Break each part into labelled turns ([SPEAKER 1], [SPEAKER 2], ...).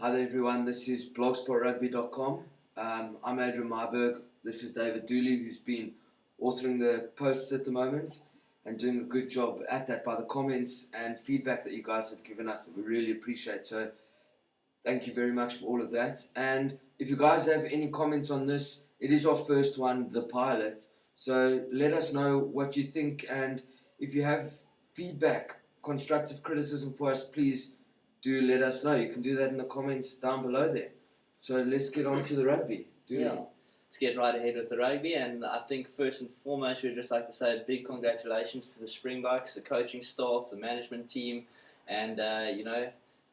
[SPEAKER 1] Hi there everyone, this is BlogSpotRugby.com. I'm Adrian Myberg. This is David Dooley, who's been authoring the posts at the moment and doing a good job at that by the comments and feedback that you guys have given us that we really appreciate. So thank you very much for all of that. And if you guys have any comments on this, it is our first one, the pilot. So let us know what you think, and if you have feedback, constructive criticism for us, please do let us know. You can do that in the comments down below there. So let's get on to the rugby.
[SPEAKER 2] Let's get right ahead with the rugby, and I think first and foremost we'd just like to say a big congratulations to the Springboks, the coaching staff, the management team, and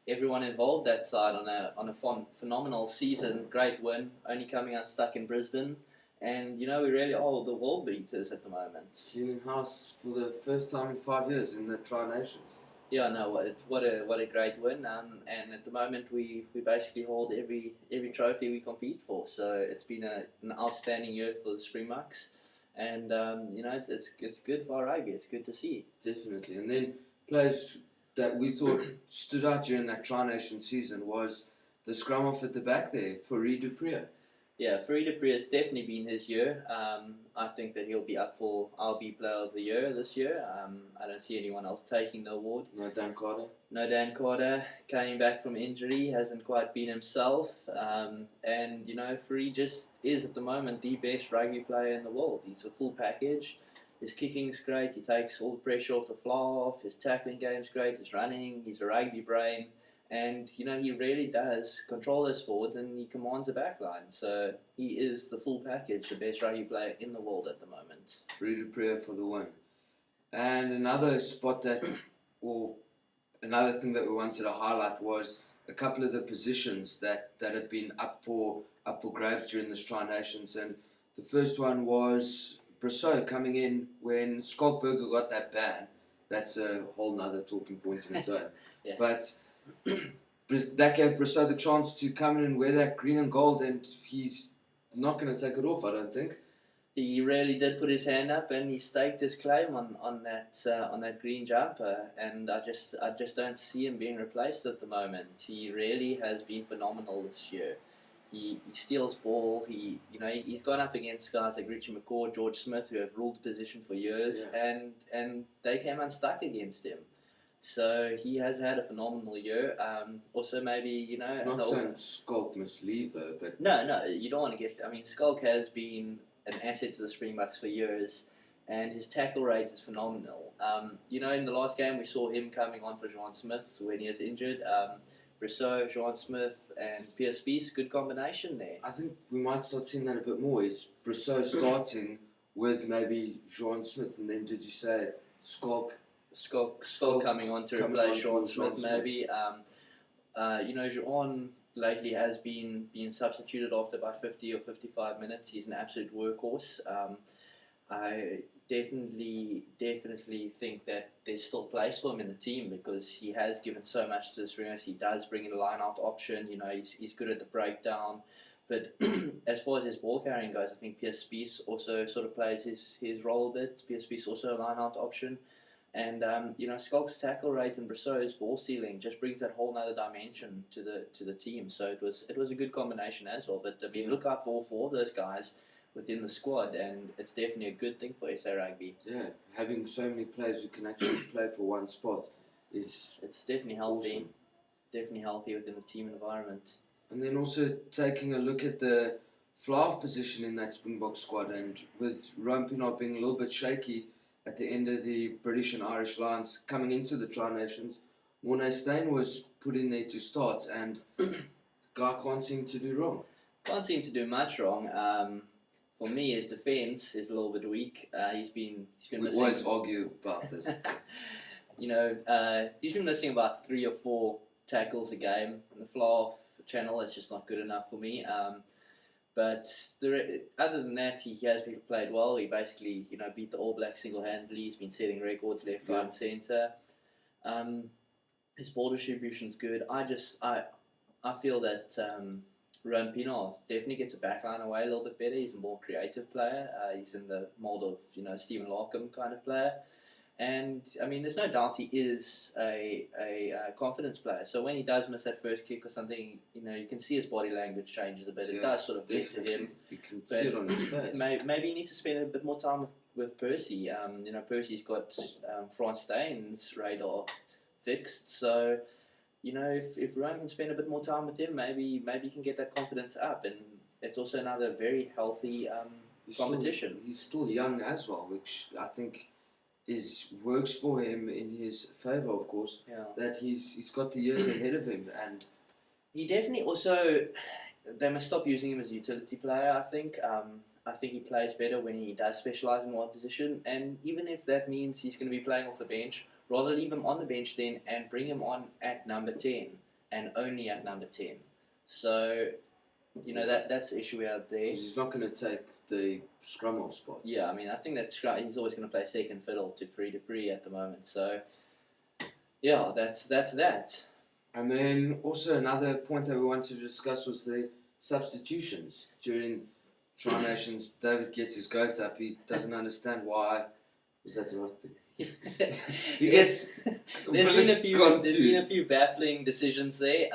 [SPEAKER 2] everyone involved that side on a phenomenal season. Great win, only coming unstuck in Brisbane, and we really are the world beaters at the moment.
[SPEAKER 1] Cleaning house for the first time in 5 years in the Tri-Nations.
[SPEAKER 2] Yeah, no, what a great win, and at the moment we basically hold every trophy we compete for. So it's been an outstanding year for the Springboks, and it's good for our rugby. It's good to see.
[SPEAKER 1] Definitely. And then players that we thought stood out during that Tri-Nation season was the scrum off at the back there, Fourie du Preez.
[SPEAKER 2] Yeah, Fourie du Preez has definitely been his year. I think that he'll be up for RB Player of the Year this year. I don't see anyone else taking the award.
[SPEAKER 1] No Dan Carter.
[SPEAKER 2] No Dan Carter. Coming back from injury, hasn't quite been himself. And Fourie just is at the moment the best rugby player in the world. He's a full package. His kicking's great. He takes all the pressure off the fly off. His tackling game's great. His running. He's a rugby brain. And, he really does control his forwards, and he commands a backline. So he is the full package, the best rugby player in the world at the moment.
[SPEAKER 1] Fourie du Preez for the win. And another spot another thing that we wanted to highlight was a couple of the positions that have been up for grabs during this Tri-Nations. And the first one was Brosseau coming in when Skalkberger got that ban. That's a whole nother talking point in its own.
[SPEAKER 2] Yeah.
[SPEAKER 1] But that gave Brosseau the chance to come in and wear that green and gold, and he's not going to take it off, I don't think.
[SPEAKER 2] He really did put his hand up, and he staked his claim on that green jumper, and I just don't see him being replaced at the moment. He really has been phenomenal this year. He steals ball. He's gone up against guys like Richie McCaw, George Smith, who have ruled the position for years, and they came unstuck against him. So he has had a phenomenal year. Also, maybe
[SPEAKER 1] Not saying Skalk must leave though, but
[SPEAKER 2] no, you don't want to get. I mean, Skalk has been an asset to the Springboks for years, and his tackle rate is phenomenal. In the last game we saw him coming on for Jean Smith when he was injured. Brosseau, Jean Smith, and Pierce Spies, good combination there.
[SPEAKER 1] I think we might start seeing that a bit more. Is Brosseau starting with maybe Jean Smith, and then did you say Skalk
[SPEAKER 2] coming on to replace Sean Smith, maybe. Jean lately has been substituted after about 50 or 55 minutes. He's an absolute workhorse. I definitely think that there's still place for him in the team because he has given so much to the Springboks. He does bring in a line-out option. He's good at the breakdown. But as far as his ball carrying goes, I think Pierce Spies also sort of plays his role a bit. Pierce Spies also a line-out option. And Skalk's tackle rate and Brosseau's ball stealing just brings that whole other dimension to the team. So it was a good combination as well. But look out for all four of those guys within the squad, and it's definitely a good thing for SA Rugby.
[SPEAKER 1] Yeah, having so many players who can actually play for one spot it's
[SPEAKER 2] definitely healthy.
[SPEAKER 1] Awesome.
[SPEAKER 2] Definitely healthy within the team environment.
[SPEAKER 1] And then also taking a look at the fly-off position in that Springbok squad, and with Rowan Pienaar being a little bit shaky at the end of the British and Irish lines coming into the Tri-Nations, Morné Steyn was put in there to start, and the guy can't seem to do wrong.
[SPEAKER 2] Can't seem to do much wrong. For me, his defence is a little bit weak. He's been missing.
[SPEAKER 1] We always argue about this.
[SPEAKER 2] He's been missing about 3 or 4 tackles a game. And the fly-off channel is just not good enough for me. But other than that, he has played well. He basically, beat the All Blacks single-handedly. He's been setting records left, right, and centre. His ball distribution's good. I feel that Rowan Pienaar definitely gets a backline away a little bit better. He's a more creative player. He's in the mould of Stephen Larkham kind of player. And I mean, there's no doubt he is a confidence player. So when he does miss that first kick or something, you can see his body language changes a bit. It does sort of get to him.
[SPEAKER 1] You can see it on his face.
[SPEAKER 2] Maybe he needs to spend a bit more time with Percy. Percy's got Franz Stein's radar fixed. So, if Rowan can spend a bit more time with him, maybe he can get that confidence up. And it's also another very healthy competition.
[SPEAKER 1] He's still young as well, which I think works for him in his favour, of course.
[SPEAKER 2] Yeah.
[SPEAKER 1] That he's got the years ahead of him, and
[SPEAKER 2] he definitely also. They must stop using him as a utility player. I think. I think he plays better when he does specialise in one position, and even if that means he's going to be playing off the bench, rather leave him on the bench then and bring him on at number 10 and only at number 10. So, that's the issue we have there.
[SPEAKER 1] He's not going to take the scrum off spot.
[SPEAKER 2] Yeah, I mean, I think that he's always going to play second fiddle to Free Dupree at the moment. So, yeah, that's that.
[SPEAKER 1] And then also another point that we wanted to discuss was the substitutions. During Tri Nations, David gets his goats up. He doesn't understand why. Is that the right thing? He gets
[SPEAKER 2] There's been a few baffling decisions there.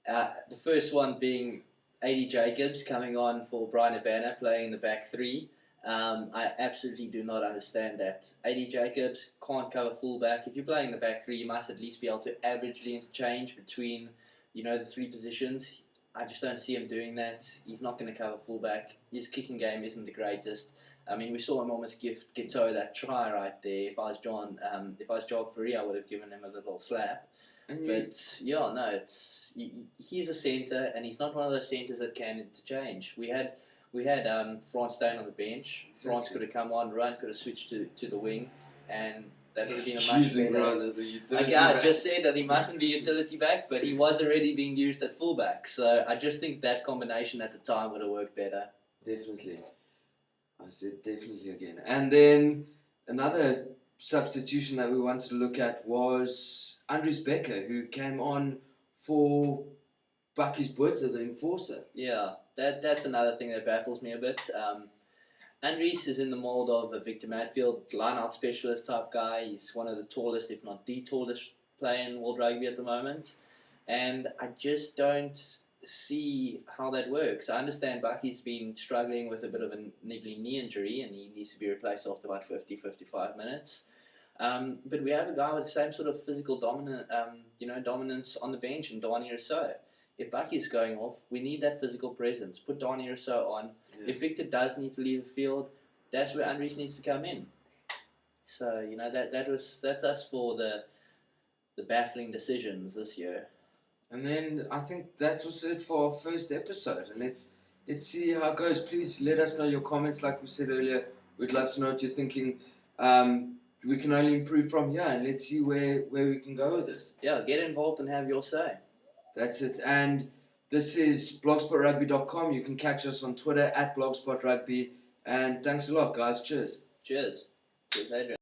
[SPEAKER 2] The first one being AD Jacobs coming on for Brian Abana playing in the back three. I absolutely do not understand that. AD Jacobs can't cover fullback. If you're playing in the back three, you must at least be able to averagely interchange between, the three positions. I just don't see him doing that. He's not going to cover fullback. His kicking game isn't the greatest. I mean, we saw him almost give Giteau that try right there. If I was Jock Fourie, I would have given him a little slap. He's a centre, and he's not one of those centres that can interchange. We had Franz Steyn on the bench.
[SPEAKER 1] Exactly.
[SPEAKER 2] Franz could have come on, Run could have switched to the wing, and that would have been a much better.
[SPEAKER 1] Run as a utility
[SPEAKER 2] I
[SPEAKER 1] back.
[SPEAKER 2] just said that he mustn't be utility back, but he was already being used at fullback. So I just think that combination at the time would have worked better.
[SPEAKER 1] Definitely. I said definitely again. And then another substitution that we wanted to look at was Andries Becker, who came on for Bucky's Buerta, the enforcer.
[SPEAKER 2] Yeah, that's another thing that baffles me a bit. Andries is in the mould of a Victor Matfield, line-out specialist type guy. He's one of the tallest, if not the tallest player in world rugby at the moment. And I just don't see how that works. I understand Bucky's been struggling with a bit of a niggly knee injury and he needs to be replaced after about 50-55 minutes. But we have a guy with the same sort of physical dominance on the bench in Dani Rousseau. If Bucky's going off, we need that physical presence. Put Dani Rousseau on. Yeah. If Victor does need to leave the field, that's where Andries needs to come in. So, that's us for the baffling decisions this year.
[SPEAKER 1] And then I think that's also it for our first episode. And let's see how it goes. Please let us know your comments. Like we said earlier, we'd love to know what you're thinking. We can only improve from here, and let's see where we can go with this.
[SPEAKER 2] Yeah, get involved and have your say.
[SPEAKER 1] That's it. And this is BlogSpotRugby.com. You can catch us on Twitter @BlogSpotRugby. And thanks a lot, guys. Cheers.
[SPEAKER 2] Cheers. Cheers, Adrian.